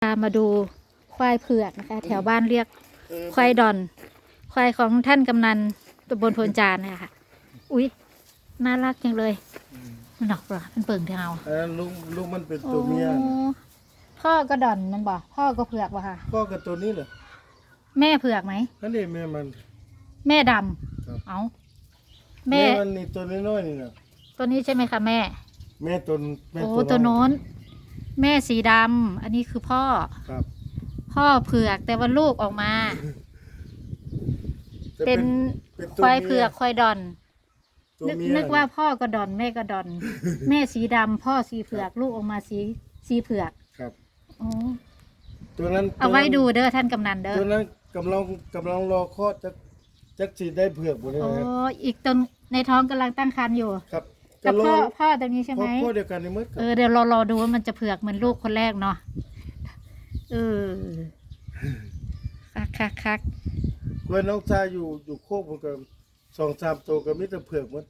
พามาดูควายเผือกนะคะแถวบ้านเรียกควายดอนควายของท่านกำนันตำบลโพนจานนะคะอุ๊ยน่ารักจังเลยมันดอกเหรอมันเปิ่งเทาลูกมันเป็นตัวเมียพ่อก็ดอนมันบอกพ่อก็เผือกบ่ค่ะพ่อกับตัวนี้เหรอแม่เผือกไหมนั่นเองแม่มันแม่ดำเอาแม่มันนี่ตัวน้อยๆนี่นะตัวนี้ใช่ไหมคะแม่แม่ตัวโอ้ตัวโน้นแม่สีดำอันนี้คือพ่อครับพ่อเผือกแต่ว่าลูกออกมาเป็นควายเผือกควายดอนนึกว่าพ่อก็ดอนแม่ก็ดอนแม่สีดำพ่อสีเผือกลูกออกมาสีเผือกครับโอ้ตัวนั้นเอาไว้ดูเด้อท่านกำนันเด้อตัวนั้นกำลังรอคลอดจักสีได้เผือกหมดเลยโอ้อีกตรงในท้องกำลังตั้งครรภ์อยู่ครับกับพ่อตรงนี้ใช่ไหมพ่อเดียวกันในมืดเดี๋ยวรอดูว่ามันจะเผือกเหมือนลูกคนแรกเนาะคักเพื่อนน้องชายอยู่โคกมันก็2-3 ตัวก็มีแต่เผือกหมด